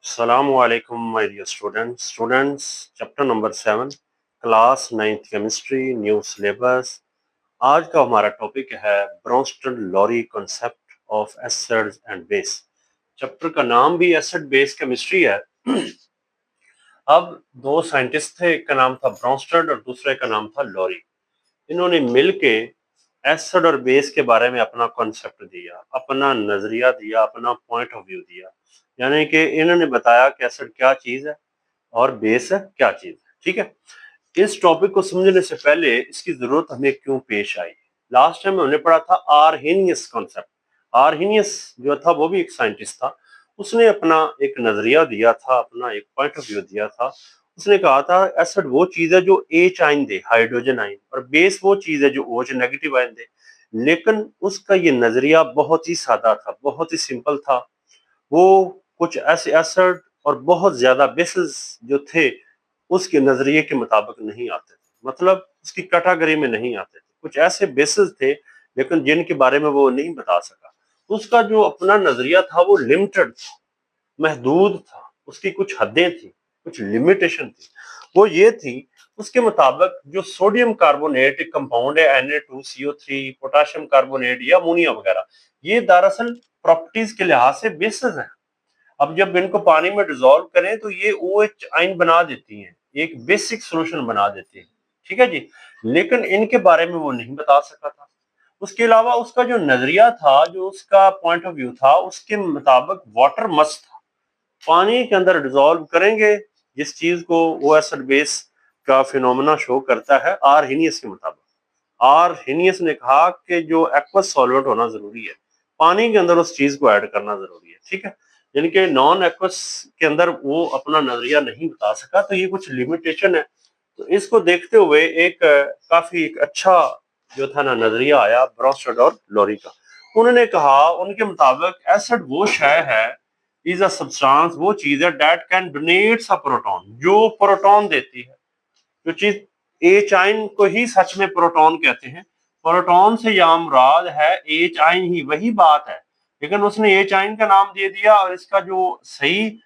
Assalamualaikum my dear students chapter number 7 class 9th chemistry new syllabus. आज का हमारा topic है Bronsted Lowry concept of acids and base. Chapter का नाम भी एसिड बेस केमिस्ट्री है। अब दो साइंटिस्ट थे, एक का नाम था ब्रोंस्टन और दूसरे का नाम था लॉरी। इन्होंने मिलके एसिड और बेस के बारे में अपना कॉन्सेप्ट दिया, अपना नजरिया दिया, अपना पॉइंट ऑफ व्यू दिया। यानी कि इन्होंने बताया कि एसिड क्या चीज है और बेस क्या चीज है। ठीक है, इस टॉपिक को समझने से पहले इसकी जरूरत हमें क्यों पेश आई। लास्ट टाइम हमने पढ़ा था आर्हेनियस कॉन्सेप्ट। आर्हेनियस जो था वो भी एक साइंटिस्ट था। उसने अपना एक नजरिया दिया था, अपना एक पॉइंट ऑफ व्यू दिया था। उसने कहा था एसिड वो चीज है जो एच आयन दे, हाइड्रोजन आयन, और बेस वो चीज है जो OH नेगेटिव आयन दे। लेकिन उसका ये नजरिया बहुत ही सादा था, बहुत ही सिंपल था। वो कुछ ऐसे एसिड और बहुत ज्यादा बेसिस जो थे उसके नजरिए के मुताबिक नहीं आते थे, मतलब उसकी कैटेगरी में नहीं आते थे। कुछ ऐसे बेसिस थे लेकिन जिनके बारे में वो नहीं बता सका। उसका जो अपना नजरिया था वो लिमिटेड था, महदूद था। उसकी कुछ हदें थी, कुछ लिमिटेशन थी। वो ये थी, उसके मुताबिक जो सोडियम कार्बोनेट एक कंपाउंड है Na2CO3, पोटाशियम कार्बोनेट या अमोनिया वगैरह, ये दरअसल प्रॉपर्टीज के लिहाज से बेसिस हैं। अब जब इनको पानी में डिजोल्व करें तो ये OH आयन बना देती हैं, एक बेसिक सॉल्यूशन बना देती हैं। ठीक है जी, लेकिन इनके बारे में वो नहीं बता सका था। उसके अलावा उसका जो नजरिया था, जो उसका पॉइंट ऑफ व्यू था, उसके मुताबिक वाटर मस्ट था। पानी के अंदर डिजोल्व करेंगे जिस चीज को वो एसिड बेस का फिनोमेना शो करता है आर्हेनियस के मुताबिक। आर्हेनियस ने कहा कि जो एक्वस सॉल्वेंट होना जरूरी है, पानी के अंदर उस चीज को ऐड करना जरूरी है। ठीक है, यानी कि नॉन एक्वस के अंदर वो अपना नजरिया नहीं बता सका, तो ये कुछ लिमिटेशन है। तो इसको देखते हुए एक काफी एक अच्छा जो था ना नजरिया आया ब्रोंस्टेड और लॉरी का। उन्होंने कहा, उनके मुताबिक एसिड वो शय है, इज अ सब्सटेंस, वो चीज है that can donate a proton, जो प्रोटॉन देती है। जो चीज एच आयन को ही सच में प्रोटॉन कहते हैं। प्रोटॉन से या मुराद है एच आयन ही, वही बात है। लेकिन उसने एच आयन का नाम दे दिया और इसका जो सही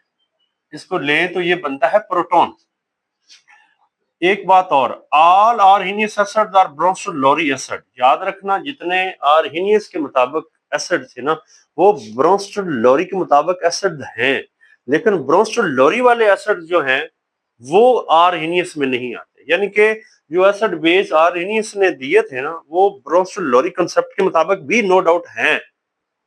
इसको लें तो ये बनता है प्रोटॉन। एक बात और, all Arrhenius acids are Bronsted Lowry acid. याद रखना, जितने आर्हेनियस के मुताबिक एसिड थे ना, वो ब्रोंस्टन लॉरी के मुताबिक एसिड हैं। लेकिन ब्रोंस्टन लॉरी वाले एसिड जो हैं वो आर्हेनियस में नहीं आते। यानी कि जो एसिड बेस आर्हेनियस ने दिए थे ना, वो ब्रोंस्टन लॉरी कंसेप्ट के मुताबिक भी नो डाउट हैं।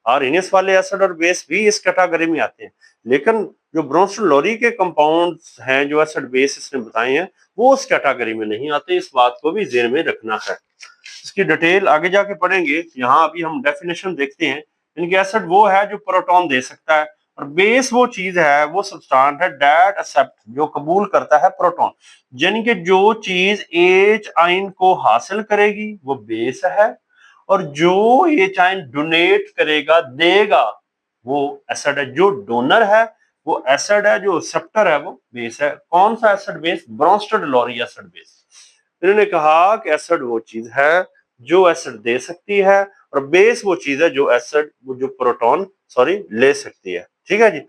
आर्हेनियस वाले एसिड और बेस भी इस कैटेगरी में आते हैं। लेकिन जो ब्रोंस्टन लॉरी के कंपाउंड्स हैं, जो एसिड बेस इसने बताए हैं, वो उस कैटेगरी में नहीं आते। इस बात को भी ध्यान में रखना है। इसकी डिटेल आगे जाके पढ़ेंगे। यहाँ अभी हम डेफिनेशन देखते हैं। इनके एसिड वो है जो प्रोटॉन दे सकता है, और बेस वो चीज है, वो सब्सटेंस है दैट एक्सेप्ट, जो कबूल करता है प्रोटॉन। यानी कि जो चीज एच आयन को हासिल करेगी वो बेस है, और जो एच आयन डोनेट करेगा, देगा, वो एसिड है। जो डोनर है वो एसिड है, जो एक्सेप्टर है वो बेस है। कौन सा acid base? Bronsted Lowry acid base. इन्होंने कहा कि एसिड वो चीज है जो एसिड दे सकती है, और बेस वो चीज है जो एसिड, जो प्रोटॉन ले सकती है। ठीक है जी।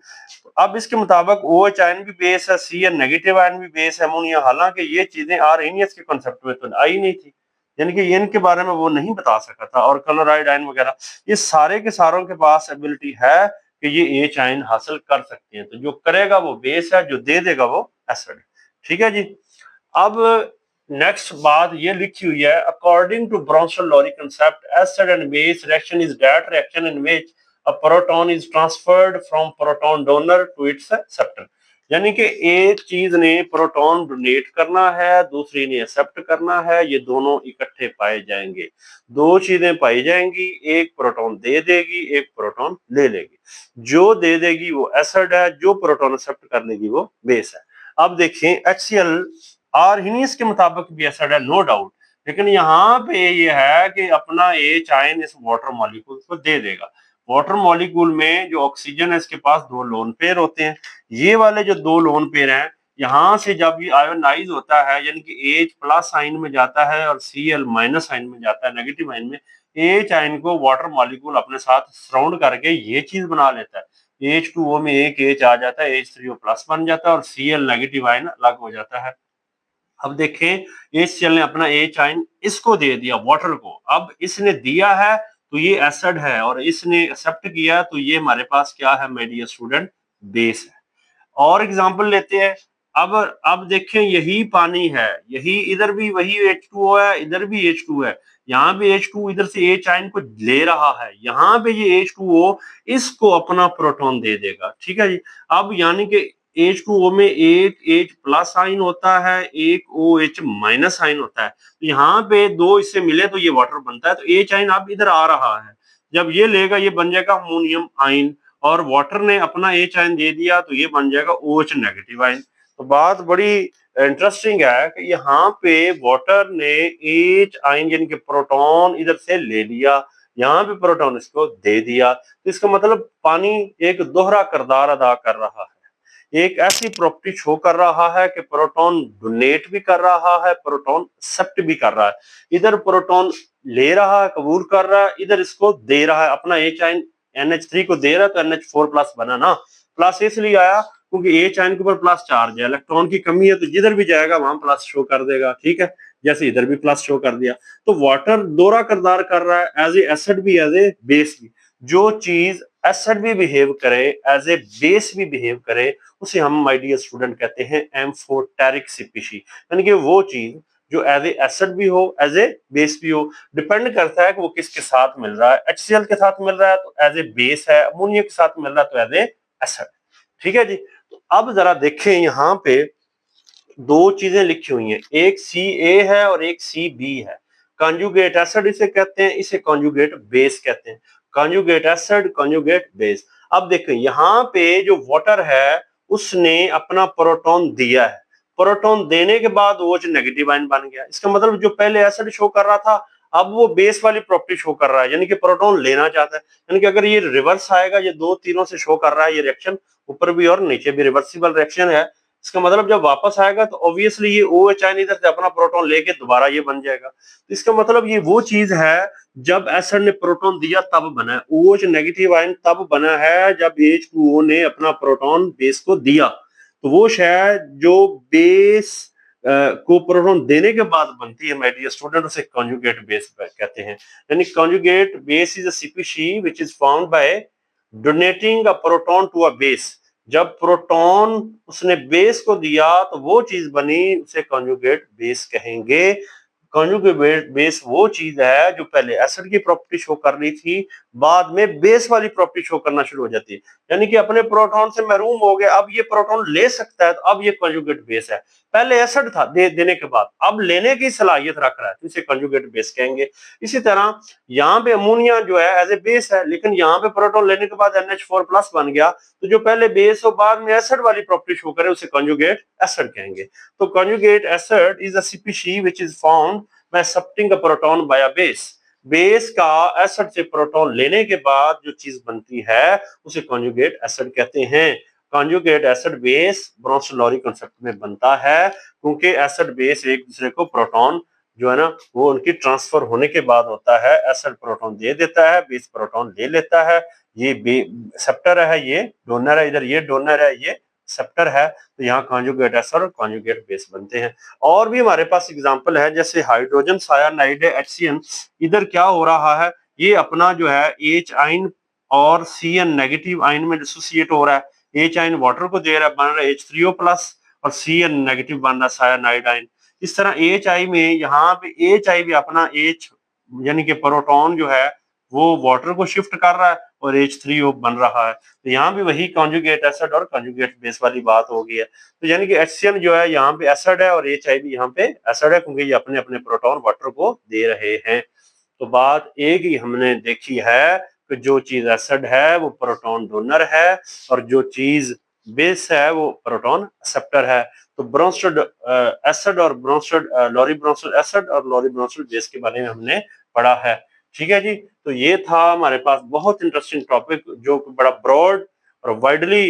अब इसके मुताबिक OH आयन भी बेस है, Cn नेगेटिव आयन भी बेस है, अमोनिया। हालांकि ये चीजें आर्हेनियस के कॉन्सेप्ट में तो आई नहीं थी, यानी कि इनके बारे में वो नहीं बता सका था। और क्लोराइड आयन वगैरह, ये सारे के सारों के पास एबिलिटी है कि ये H आयन हासिल कर सकते हैं। तो जो करेगा वो बेस है, जो दे देगा वो एसिड। ठीक है जी। अब नेक्स्ट बात ये लिखी हुई है, according to Bronsted Lowry concept, acid and base reaction is that reaction in which a proton is transferred from proton donor to its acceptor. यानी कि एक चीज ने प्रोटॉन डोनेट करना है, दूसरी ने एक्सेप्ट करना है, ये दोनों इकट्ठे पाए जाएंगे। दो चीजें पाई जाएंगी, एक प्रोटॉन दे देगी, एक प्रोटॉन ले लेगी। जो दे देगी वो एसिड है, जो प्रोटॉन एक्सेप्ट कर लेगी वो बेस है। अब देखें, HCl आर्हेनियस के मुताबिक भी एसिड है, नो डाउट। लेकिन यहाँ पे ये है कि अपना एच आयन इस वाटर मॉलिक्यूल को दे देगा। वाटर मॉलिक्यूल में जो ऑक्सीजन है, इसके पास दो लोन पेयर होते हैं। ये वाले जो दो लोन पेयर हैं, यहाँ से जब ये आयोनाइज होता है, यानी कि H प्लस आयन में जाता है और Cl माइनस आयन में जाता है, नेगेटिव आयन में, H आयन को वाटर मॉलिक्यूल अपने साथ सराउंड करके ये चीज बना लेता है। H2O में एक H आ जाता है, H3O प्लस बन जाता है और Cl नेगेटिव आयन अलग हो जाता है। अब देखें, HCl ने अपना H आयन इसको दे दिया, वाटर को। अब इसने दिया है तो ये एसिड है और इसने एक्सेप्ट किया तो ये हमारे पास क्या है माय डियर स्टूडेंट, बेस है। और एग्जांपल लेते हैं। अब देखें, यही पानी है, यही इधर भी वही H2O है, इधर भी H2 है। यहाँ भी H2 इधर से H आयन को ले रहा है, यहाँ पे ये H2O इसको अपना प्रोटॉन दे देगा। ठीक है जी। अब यानी कि H2O में एक H प्लस आयन होता है, एक OH माइनस आयन होता है। तो यहाँ पे दो इससे मिले तो ये वाटर बनता है। तो H आयन अब इधर आ रहा है, जब ये लेगा ये बन जाएगा अमोनियम आयन, और वाटर ने अपना H आयन दे दिया तो ये बन जाएगा OH नेगेटिव आयन। तो बात बड़ी इंटरेस्टिंग है कि यहाँ पे वाटर ने H आयन यानी कि प्रोटॉन इधर से ले लिया, यहाँ पे प्रोटॉन इसको दे दिया। तो इसका मतलब पानी एक दोहरा किरदार अदा कर रहा है। एक ऐसी प्रॉपर्टी शो कर रहा है कि प्रोटॉन डोनेट भी कर रहा है, प्रोटॉन एक्सेप्ट भी कर रहा है। इधर प्रोटॉन ले रहा है, कबूल कर रहा है, इधर इसको दे रहा है, अपना H आयन NH3 को दे रहा है तो NH4 प्लस बना ना। प्लस इसलिए आया क्योंकि H आयन के ऊपर प्लस चार्ज है, इलेक्ट्रॉन की कमी है तो जिधर भी जाएगा वहां प्लस शो कर देगा। ठीक है, जैसे इधर भी प्लस शो कर दिया। तो वाटर दोहरा किरदार कर रहा है, एज ए एसिड भी, एज ए बेस भी। जो चीज एसिड भी बिहेव करे, एज ए बेस भी बिहेव करे, उसे हम माय डियर स्टूडेंट कहते हैं एम्फोटेरिक स्पीशीज। यानी कि वो चीज जो एज ए एसिड भी हो, एज ए बेस भी हो। डिपेंड करता है कि वो किसके साथ मिल रहा है। HCl के साथ मिल रहा है तो एज ए बेस है, अमोनिया के साथ मिल रहा है तो एज ए एसिड। ठीक है जी। तो अब जरा देखें, यहाँ पे दो चीजें लिखी हुई हैं, एक Ca है और एक Cb है। कॉन्जुगेट एसिड इसे कहते हैं, इसे कॉन्जुगेट बेस कहते हैं। Conjugate acid, conjugate base. अब देखें, यहाँ पे जो वाटर है उसने अपना प्रोटॉन दिया है, प्रोटॉन देने के बाद वो नेगेटिव आयन बन गया। इसका मतलब जो पहले एसिड शो कर रहा था अब वो बेस वाली प्रॉपर्टी शो कर रहा है, यानी कि प्रोटॉन लेना चाहता है। यानी कि अगर ये रिवर्स आएगा, ये दो तीनों से शो कर रहा है, ये रिएक्शन ऊपर भी और नीचे भी रिवर्सिबल रिएक्शन है। इसका मतलब जब वापस आएगा तो ऑब्वियसली ये OH आयन इधर से अपना प्रोटॉन लेके दोबारा ये बन जाएगा। तो इसका मतलब ये वो चीज है जब एसिड ने प्रोटॉन दिया तब बना है। OH नेगेटिव आयन तब बना है जब H2O ने अपना प्रोटॉन बेस को दिया। तो वो शायद जो बेस को प्रोटॉन देने के बाद बनती है माय डियर स्टूडेंट, उसे कॉन्जुगेट बेस कहते हैं। यानी conjugate base is a species which is found by donating a proton to a base. जब प्रोटॉन उसने बेस को दिया तो वो चीज बनी, उसे कॉन्जुगेट बेस कहेंगे। कॉन्जुगेट बेस वो चीज है जो पहले एसिड की प्रॉपर्टी शो कर रही थी, बाद में बेस वाली प्रॉपर्टी शो करना शुरू हो जाती है। यानी कि अपने प्रोटॉन से महरूम हो गए, अब ये प्रोटॉन ले सकता है तो अब ये कॉन्जुगेट बेस है। पहले एसिड था देने के बाद, अब लेने की सलाहियत रख रहा है तो इसे कॉन्जुगेट बेस कहेंगे। इसी तरह यहाँ पे अमोनिया जो है एज ए बेस है, लेकिन यहाँ पे प्रोटॉन लेने के बाद NH4 प्लस बन गया, तो जो पहले बेस हो बाद में एसिड वाली प्रॉपर्टी शो करे उसे कॉन्जुगेट एसिड कहेंगे। तो conjugate acid is a species which is found by accepting a proton by a base. Base का एसिड से प्रोटॉन लेने के बाद जो चीज बनती है उसे कॉन्जुगेट एसिड कहते हैं। कॉन्जुगेट एसिड बेस ब्रोंस-लोरी कांसेप्ट में बनता है, क्योंकि एसिड बेस एक दूसरे को प्रोटॉन जो है ना वो उनकी ट्रांसफर होने के बाद होता है। एसिड प्रोटॉन दे देता है, बेस प्रोटॉन ले लेता है। ये एक्सेप्टर है, ये डोनर है, इधर ये डोनर है, ये एक्सेप्टर है। तो यहाँ कॉन्जुगेट एसिड और कॉन्जुगेट बेस बनते हैं। और भी हमारे पास एग्जांपल है, जैसे हाइड्रोजन सायानाइड है HCN। इधर क्या हो रहा है, ये अपना जो है H आयन और Cn नेगेटिव आयन में डिसोसिएट हो रहा है। H आयन वाटर को दे रहा है, बन रहा है H3O प्लस, और Cn नेगेटिव बन रहा है सायानाइड आयन। इस तरह HI में, यहाँ पे HI भी अपना H यानी कि प्रोटॉन जो है वो वाटर को शिफ्ट कर रहा है और H3O बन रहा है। तो यहाँ भी वही कॉन्जुगेट एसिड और कॉन्जुगेट बेस वाली बात हो गई है। तो यानी कि HCl जो है यहाँ पे एसिड है और HI भी यहाँ पे एसिड है, क्योंकि ये अपने अपने प्रोटॉन वाटर को दे रहे हैं। तो बात एक ही हमने देखी है कि जो चीज एसिड है वो प्रोटॉन डोनर है, और जो चीज बेस है वो प्रोटॉन एक्सेप्टर है। तो ब्रोंस्टेड एसिड और ब्रोंस्टेड लॉरी ब्रोंस्टेड एसिड और लॉरी ब्रोंस्टेड बेस के बारे में हमने पढ़ा है। ठीक है जी। तो ये था हमारे पास बहुत इंटरेस्टिंग टॉपिक, जो बड़ा ब्रॉड और वाइडली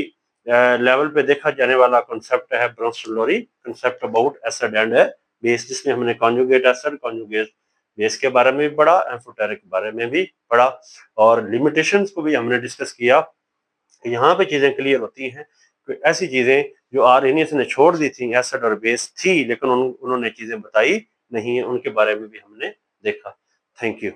लेवल पे देखा जाने वाला कॉन्सेप्ट है, Bronsted Lowry concept about acid and base, जिसमें हमने कॉन्जुगेट एसिड, कॉन्जुगेट बेस के बारे में भी पढ़ा, एम्फोटेरिक के बारे में भी पढ़ा, और लिमिटेशंस को भी हमने डिस्कस किया यहाँ पे चीजें क्लियर होती हैं कि ऐसी चीजें जो आर्हेनियस ने छोड़ दी थी, एसिड और बेस थी, लेकिन उन्होंने चीजें बताई नहीं है, उनके बारे में भी हमने देखा। Thank you.